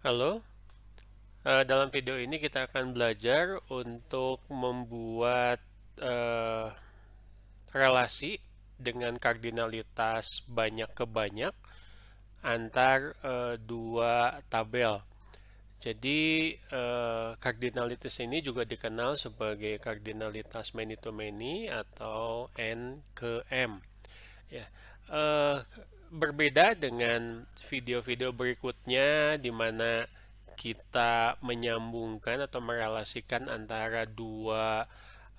Halo, dalam video ini kita akan belajar untuk membuat eh, relasi dengan kardinalitas banyak ke banyak antar dua tabel. Jadi, kardinalitas ini juga dikenal sebagai kardinalitas many to many atau N ke M. Ya, eh, berbeda dengan video-video berikutnya di mana kita menyambungkan atau merelasikan antara dua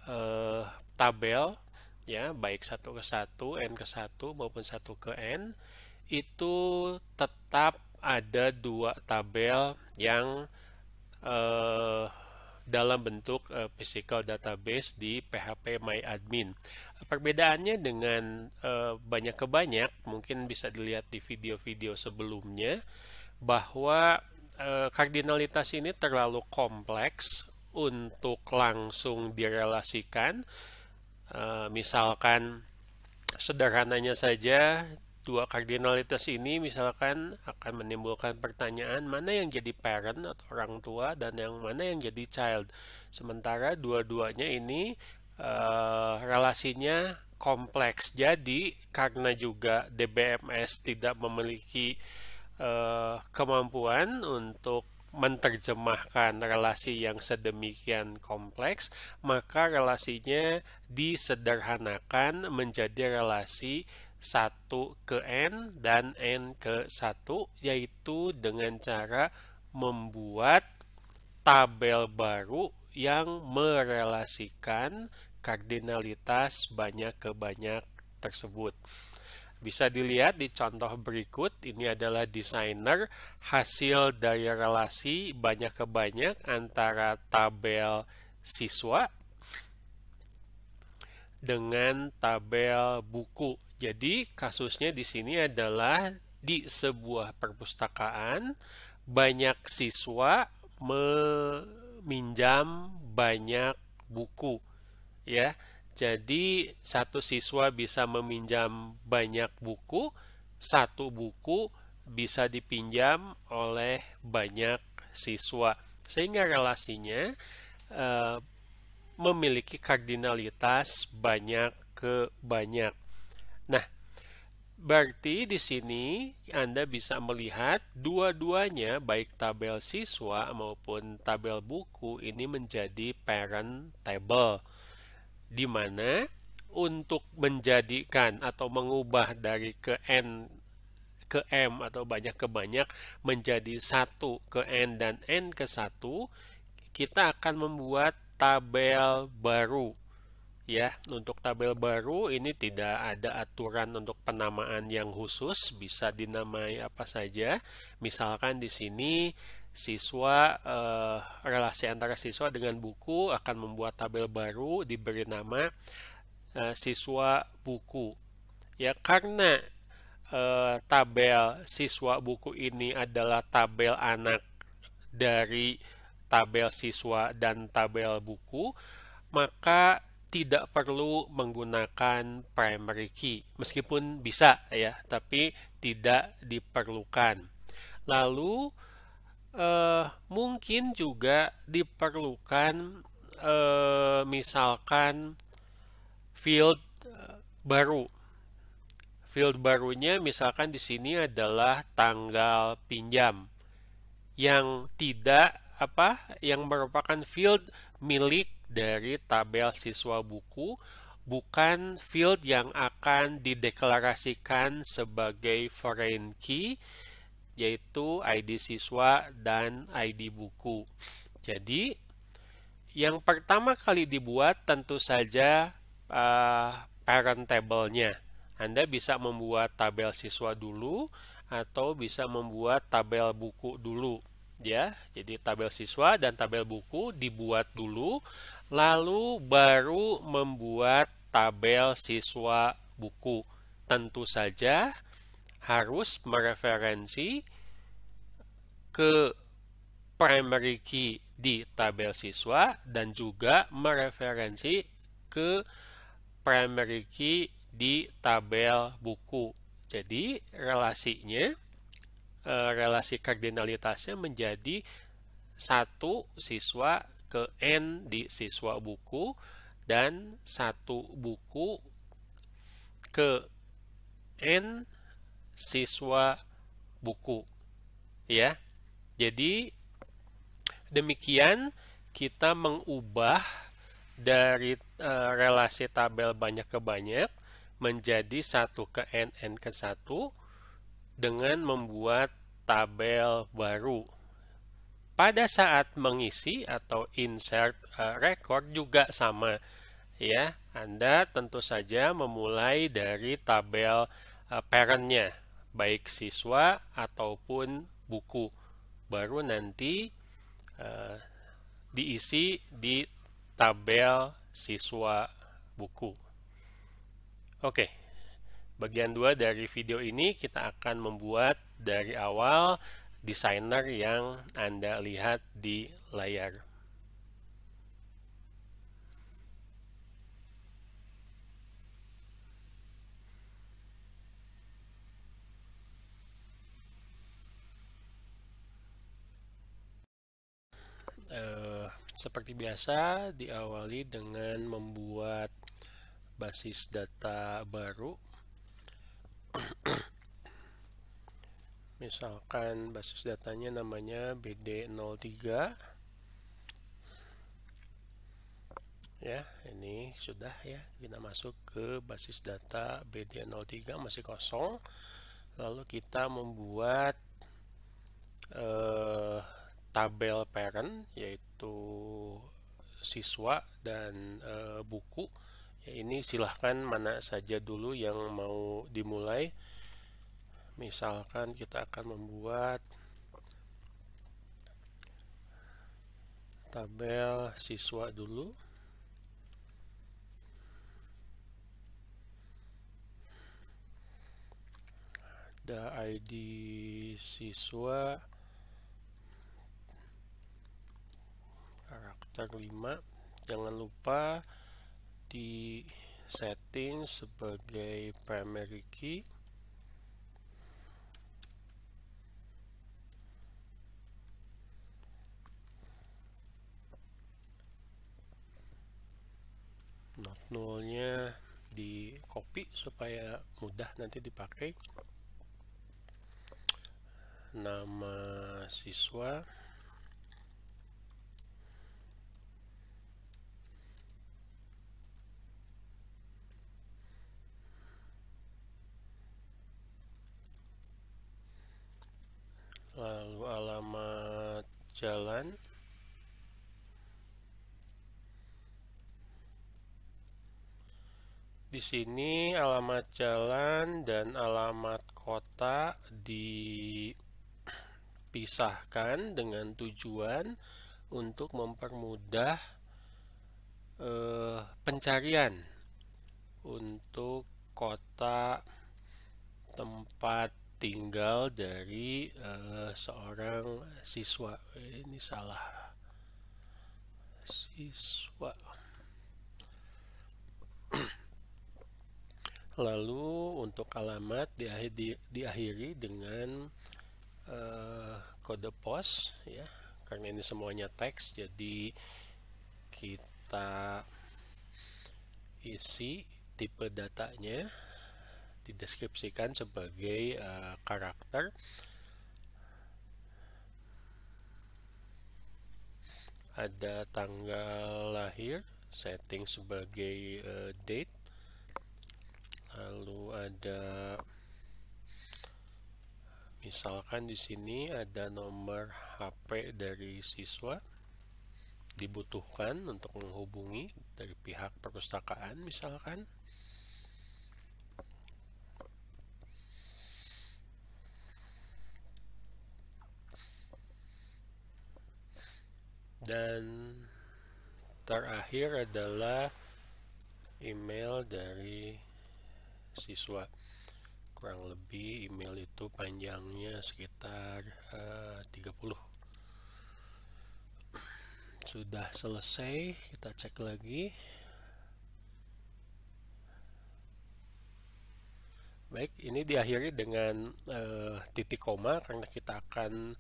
eh, tabel, ya, baik satu ke satu, n ke satu maupun satu ke n, itu tetap ada dua tabel yang eh, dalam bentuk physical database di PHP MyAdmin. Perbedaannya dengan banyak ke banyak, mungkin bisa dilihat di video-video sebelumnya, bahwa kardinalitas ini terlalu kompleks untuk langsung direlasikan. Misalkan sederhananya saja, dua kardinalitas ini misalkan akan menimbulkan pertanyaan mana yang jadi parent atau orang tua dan yang mana yang jadi child. Sementara dua-duanya ini relasinya kompleks. Jadi karena juga DBMS tidak memiliki kemampuan untuk menerjemahkan relasi yang sedemikian kompleks, maka relasinya disederhanakan menjadi relasi satu ke N dan N ke satu, yaitu dengan cara membuat tabel baru yang merelasikan kardinalitas banyak ke banyak tersebut. Bisa dilihat di contoh berikut, ini adalah desainer hasil dari relasi banyak ke banyak antara tabel siswa dengan tabel buku. Jadi kasusnya di sini adalah di sebuah perpustakaan banyak siswa meminjam banyak buku, ya. Jadi satu siswa bisa meminjam banyak buku, satu buku bisa dipinjam oleh banyak siswa. Sehingga relasinya eh, memiliki kardinalitas banyak ke banyak. Nah, berarti di sini Anda bisa melihat dua-duanya baik tabel siswa maupun tabel buku ini menjadi parent table, di mana untuk menjadikan atau mengubah dari ke N ke M atau banyak ke banyak menjadi satu ke N dan N ke satu, kita akan membuat tabel baru. Ya, untuk tabel baru ini tidak ada aturan untuk penamaan yang khusus, bisa dinamai apa saja. Misalkan di sini siswa relasi antara siswa dengan buku akan membuat tabel baru diberi nama siswa buku. Ya, karena tabel siswa buku ini adalah tabel anak dari tabel siswa dan tabel buku, maka tidak perlu menggunakan primary key. Meskipun bisa ya, tapi tidak diperlukan. Lalu mungkin juga diperlukan misalkan field baru. Field barunya misalkan di sini adalah tanggal pinjam yang tidak apa yang merupakan field milik dari tabel siswa buku, bukan field yang akan dideklarasikan sebagai foreign key, yaitu ID siswa dan ID buku. Jadi yang pertama kali dibuat tentu saja parent table-nya. Anda bisa membuat tabel siswa dulu atau bisa membuat tabel buku dulu, ya. Jadi tabel siswa dan tabel buku dibuat dulu, lalu baru membuat tabel siswa buku. Tentu saja harus mereferensi ke primary key di tabel siswa dan juga mereferensi ke primary key di tabel buku. Jadi relasinya relasi kardinalitasnya menjadi 1 siswa ke N di siswa buku dan 1 buku ke N siswa buku, ya. Jadi demikian kita mengubah dari relasi tabel banyak ke banyak menjadi 1 ke N ke 1 dengan membuat tabel baru. Pada saat mengisi atau insert record juga sama, ya. Anda tentu saja memulai dari tabel parentnya, baik siswa ataupun buku. Baru nanti diisi di tabel siswa buku. Oke, bagian 2 dari video ini kita akan membuat dari awal desainer yang Anda lihat di layar. Seperti biasa, diawali dengan membuat basis data baru. Misalkan basis datanya namanya BD03. Ya, ini sudah ya. Kita masuk ke basis data BD03 masih kosong. Lalu kita membuat tabel parent yaitu siswa dan buku. Ya, ini silahkan mana saja dulu yang mau dimulai. Misalkan kita akan membuat tabel siswa dulu. Ada ID siswa karakter 5. Jangan lupa di setting sebagai primary key. Not nullnya di copy supaya mudah nanti dipakai. Nama siswa, lalu alamat jalan, di sini alamat jalan dan alamat kota dipisahkan dengan tujuan untuk mempermudah pencarian untuk kota tempat tinggal dari seorang siswa. Ini salah, siswa. Lalu untuk alamat diakhiri dengan kode pos, ya, karena ini semuanya teks, jadi kita isi tipe datanya, dideskripsikan sebagai karakter. Ada tanggal lahir, setting sebagai date. Lalu ada misalkan di sini ada nomor HP dari siswa dibutuhkan untuk menghubungi dari pihak perpustakaan misalkan. Dan terakhir adalah email dari siswa. Kurang lebih email itu panjangnya sekitar 30. Sudah selesai, kita cek lagi. Baik, ini diakhiri dengan titik koma karena kita akan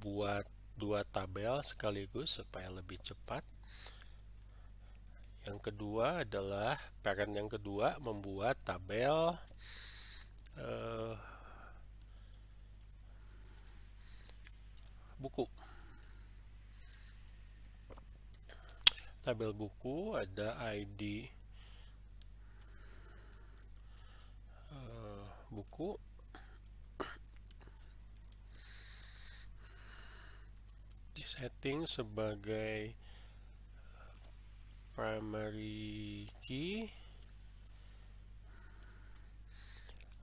buat dua tabel sekaligus supaya lebih cepat. Yang kedua adalah parent yang kedua membuat tabel buku. Tabel buku ada ID buku, disetting sebagai primary key,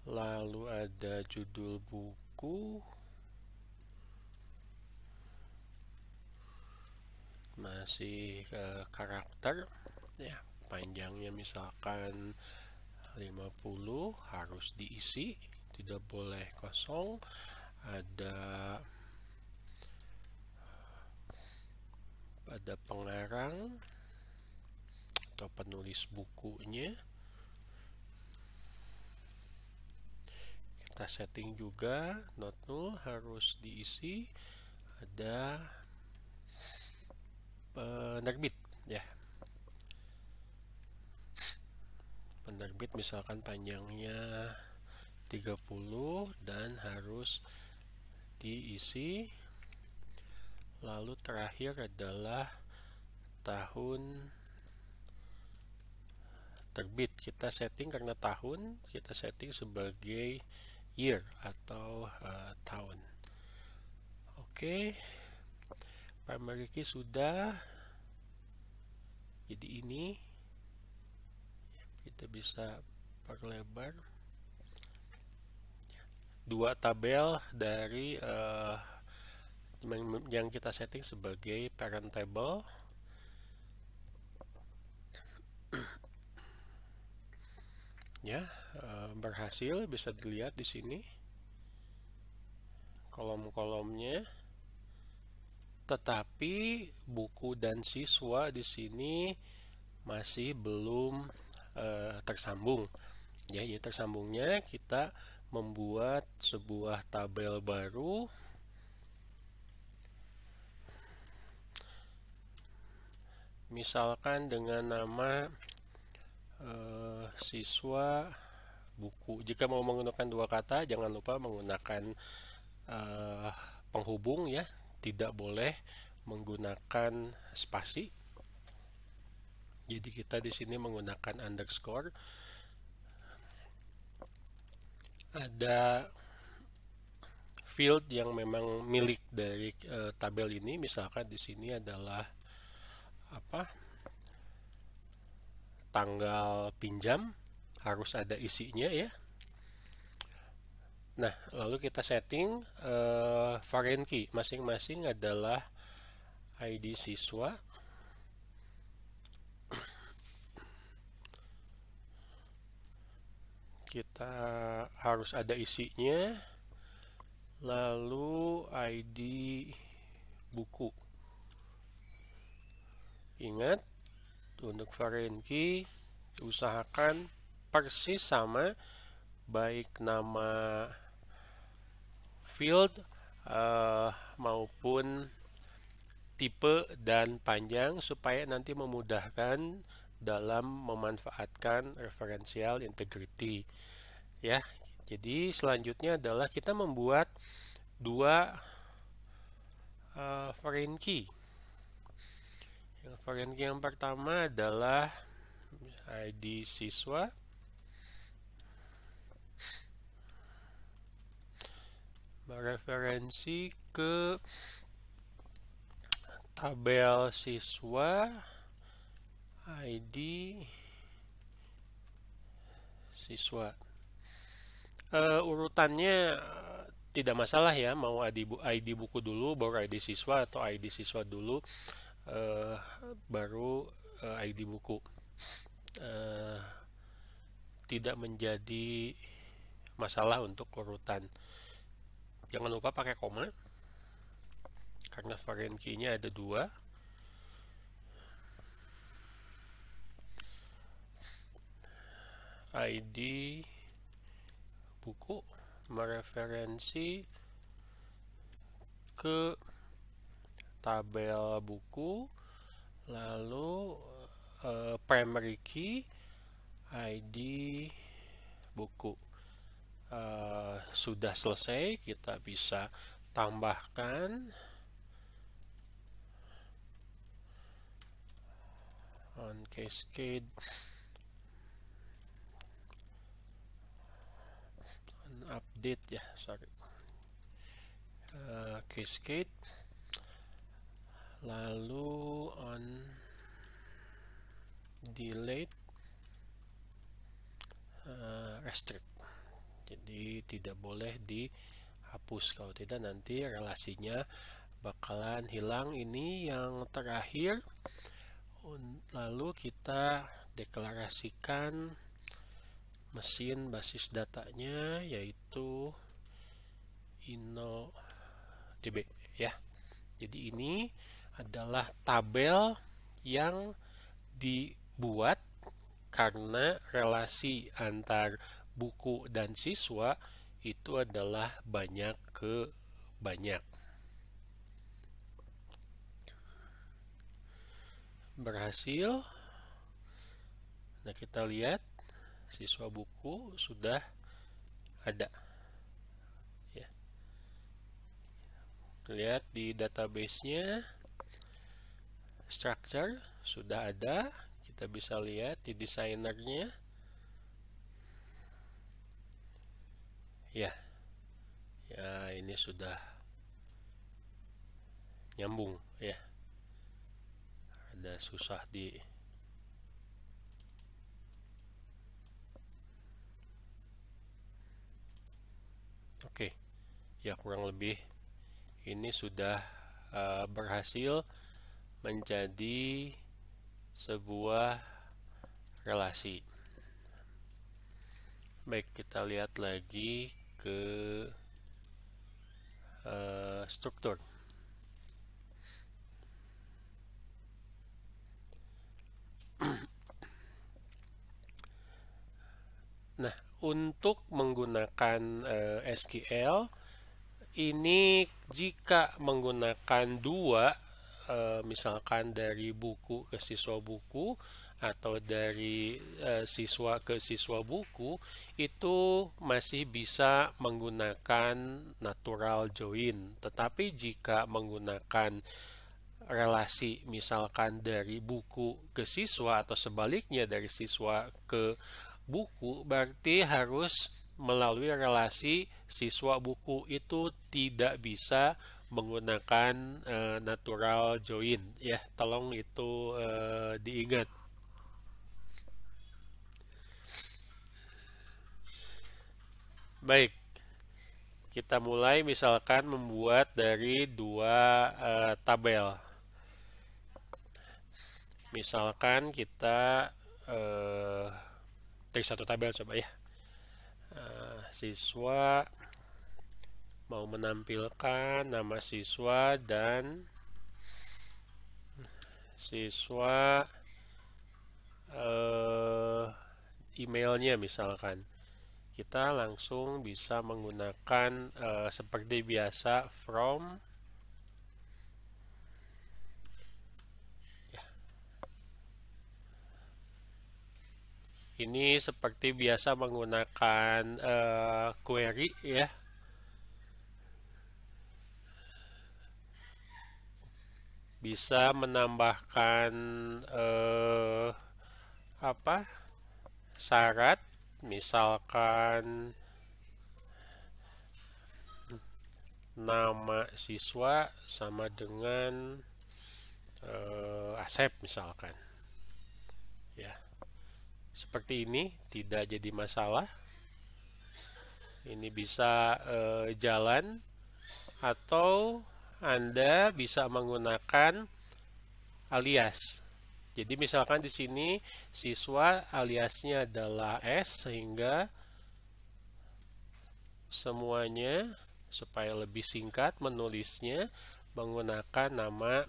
lalu ada judul buku, masih karakter ya, panjangnya misalkan 50 harus diisi, tidak boleh kosong. Ada pengarang atau penulis bukunya. Kita setting juga not null harus diisi. Ada penerbit ya, penerbit misalkan panjangnya 30 dan harus diisi. Lalu terakhir adalah tahun terbit. Kita setting karena tahun, kita setting sebagai year atau tahun. Oke, primary key sudah. Jadi ini kita bisa perlebar dua tabel dari yang kita setting sebagai parent table. Ya, berhasil, bisa dilihat di sini kolom-kolomnya. Tetapi buku dan siswa di sini masih belum tersambung. Ya, tersambungnya kita membuat sebuah tabel baru. Misalkan dengan nama siswa buku. Jika mau menggunakan dua kata, jangan lupa menggunakan penghubung ya. Tidak boleh menggunakan spasi. Jadi kita di sini menggunakan underscore. Ada field yang memang milik dari tabel ini. Misalkan di sini adalah tanggal pinjam, harus ada isinya ya. Nah, lalu kita setting foreign key. Masing-masing adalah ID siswa. Kita harus ada isinya. Lalu ID buku. Ingat, untuk foreign key usahakan persis sama, baik nama field maupun tipe dan panjang, supaya nanti memudahkan dalam memanfaatkan referential integrity ya. Jadi selanjutnya adalah kita membuat dua foreign key. Foreign key yang pertama adalah ID siswa. Mereferensi ke tabel siswa, ID siswa. Urutannya tidak masalah ya, mau ID buku dulu baru ID siswa, atau ID siswa dulu baru ID buku. Tidak menjadi masalah untuk urutan. Jangan lupa pakai koma karena foreign key-nya ada dua. ID buku, mereferensi ke tabel buku, lalu primary key, ID buku. Sudah selesai, kita bisa tambahkan on cascade, on update ya, sorry, cascade, lalu on delete, restrict. Jadi tidak boleh dihapus, kalau tidak nanti relasinya bakalan hilang. Ini yang terakhir. Lalu kita deklarasikan mesin basis datanya, yaitu InnoDB ya. Jadi ini adalah tabel yang dibuat karena relasi antar buku dan siswa itu adalah banyak ke banyak. Berhasil. Nah, kita lihat siswa buku sudah ada ya. Lihat di database-nya, structure sudah ada. Kita bisa lihat di desainernya ya. Ya, ini sudah nyambung ya. Ada susah di Oke. Ya, kurang lebih ini sudah berhasil menjadi sebuah relasi. Baik, kita lihat lagi ke struktur. Nah, untuk menggunakan SQL ini, jika menggunakan dua, misalkan dari buku ke siswa buku atau dari siswa ke siswa buku, itu masih bisa menggunakan natural join. Tetapi jika menggunakan relasi misalkan dari buku ke siswa atau sebaliknya dari siswa ke buku, berarti harus melalui relasi siswa buku, itu tidak bisa menggunakan natural join ya. Tolong itu diingat. Baik, kita mulai misalkan membuat dari dua tabel. Misalkan kita dari satu tabel coba ya. Siswa mau menampilkan nama siswa dan siswa emailnya misalkan. Kita langsung bisa menggunakan seperti biasa from ya. Ini seperti biasa menggunakan query ya. Bisa menambahkan syarat, misalkan nama siswa sama dengan Asep misalkan ya. Seperti ini tidak jadi masalah. Ini bisa jalan, atau Anda bisa menggunakan alias. Jadi misalkan di sini siswa aliasnya adalah S, sehingga semuanya supaya lebih singkat menulisnya menggunakan nama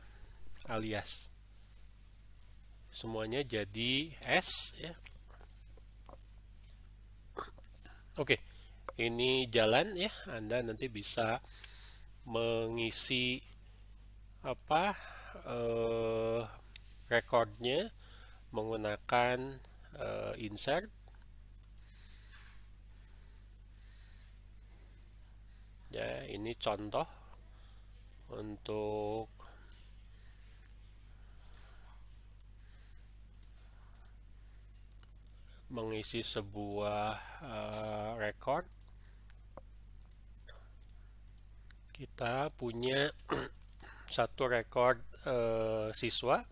alias. Semuanya jadi S ya. Oke. ini jalan ya, Anda nanti bisa mengisi apa rekornya menggunakan insert. Ya, ini contoh untuk mengisi sebuah record. Kita punya satu record siswa.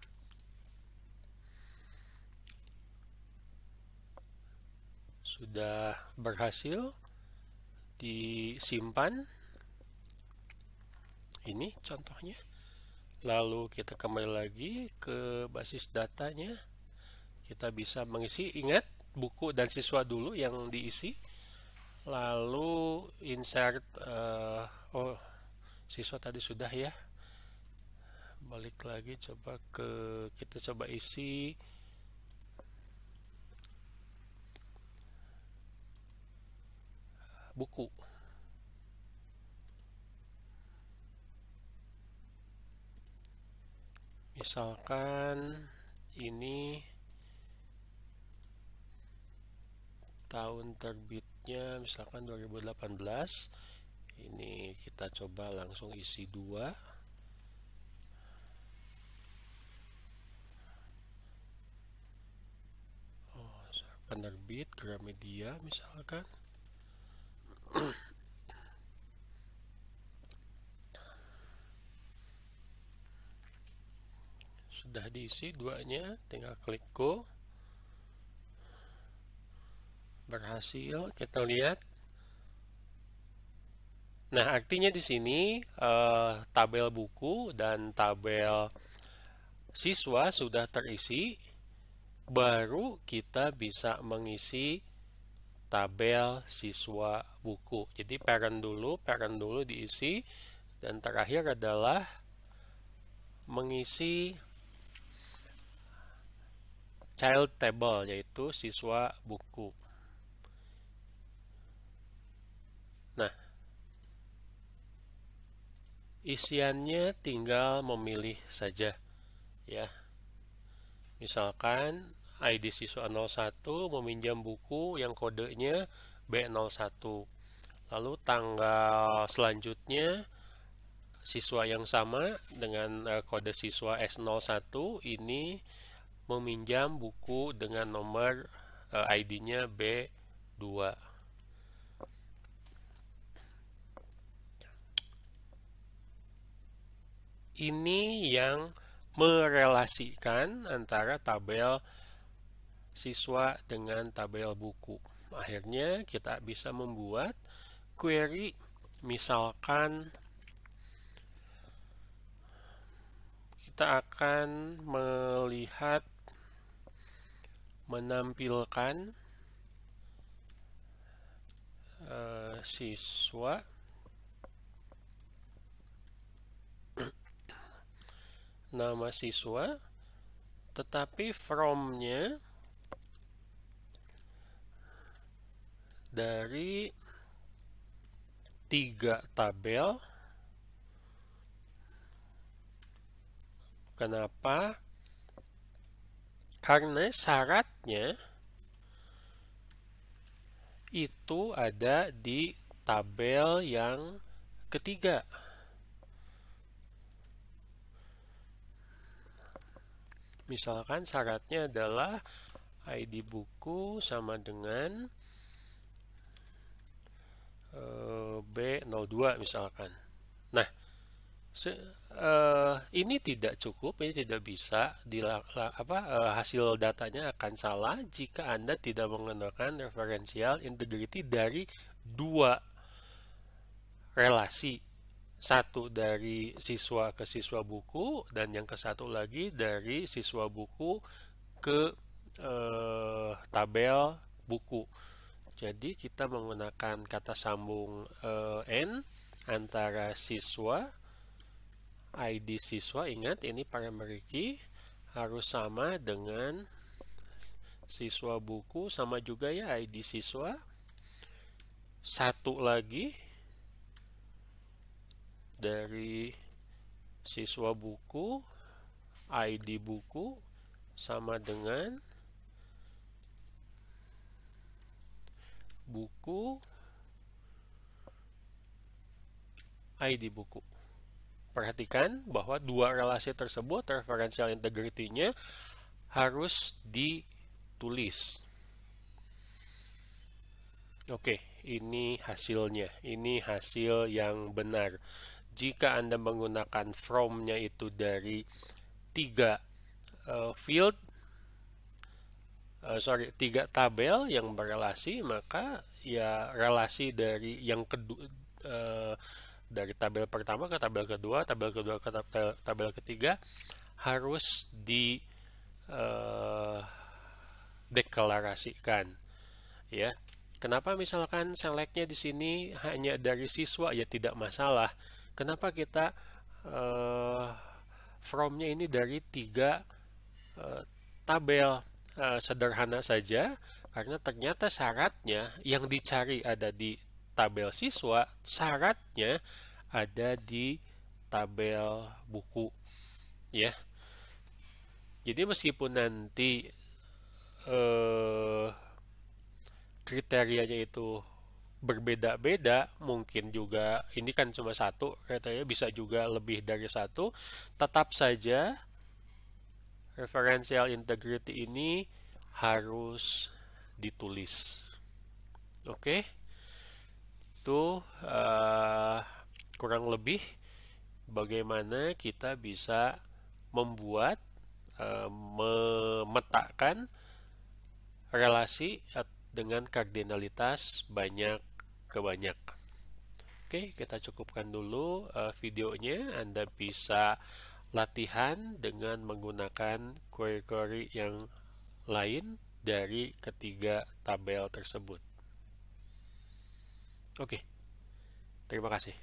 Sudah berhasil disimpan. Ini contohnya. Lalu kita kembali lagi ke basis datanya. Kita bisa mengisi, ingat buku dan siswa dulu yang diisi. Lalu insert, siswa tadi sudah ya. Balik lagi coba kita coba isi buku. Misalkan ini tahun terbitnya misalkan 2018. Ini kita coba langsung isi 2. Penerbit Gramedia misalkan. Sudah diisi 2-nya, tinggal klik go. Berhasil, kita lihat. Nah, artinya di sini tabel buku dan tabel siswa sudah terisi. Baru kita bisa mengisi tabel siswa buku. Jadi parent dulu diisi, dan terakhir adalah mengisi child table, yaitu siswa buku. Nah, isiannya tinggal memilih saja ya. Misalkan ID siswa 01 meminjam buku yang kodenya B01. Lalu tanggal selanjutnya siswa yang sama dengan kode siswa S01 ini meminjam buku dengan nomor ID-nya B2. Ini yang merelasikan antara tabel siswa dengan tabel buku. Akhirnya kita bisa membuat query, misalkan kita akan melihat menampilkan siswa nama siswa, tetapi from-nya dari 3 tabel. Kenapa? Karena syaratnya itu ada di tabel yang ketiga. Misalkan syaratnya adalah ID buku sama dengan B02 misalkan. Nah, ini tidak cukup, ini tidak bisa hasil datanya akan salah jika Anda tidak menggunakan referential integrity dari 2 relasi. Satu dari siswa ke siswa buku, dan yang ke satu lagi dari siswa buku ke tabel buku. Jadi kita menggunakan kata sambung N antara siswa, ID siswa, ingat ini primary key, harus sama dengan siswa buku, sama juga ya ID siswa. satu lagi dari siswa buku, ID buku sama dengan buku ID buku. Perhatikan bahwa dua relasi tersebut referential integrity-nya harus ditulis. Oke, ini hasilnya. Ini hasil yang benar. Jika Anda menggunakan from-nya itu dari tiga field, tiga tabel yang berrelasi, maka ya relasi dari yang kedua, dari tabel pertama ke tabel kedua ke tabel ketiga harus deklarasikan, ya. Kenapa misalkan selectnya di sini hanya dari siswa, ya tidak masalah. Kenapa kita from-nya ini dari tiga tabel? Sederhana saja, karena ternyata syaratnya yang dicari ada di tabel siswa, syaratnya ada di tabel buku, ya. Jadi meskipun nanti kriterianya itu berbeda-beda, mungkin juga ini kan cuma satu katanya, bisa juga lebih dari satu, tetap saja referential integrity ini harus ditulis. Oke, itu kurang lebih bagaimana kita bisa membuat, memetakan relasi dengan kardinalitas banyak ke banyak. Oke, kita cukupkan dulu videonya. Anda bisa latihan dengan menggunakan query-query yang lain dari ketiga tabel tersebut. Oke, terima kasih.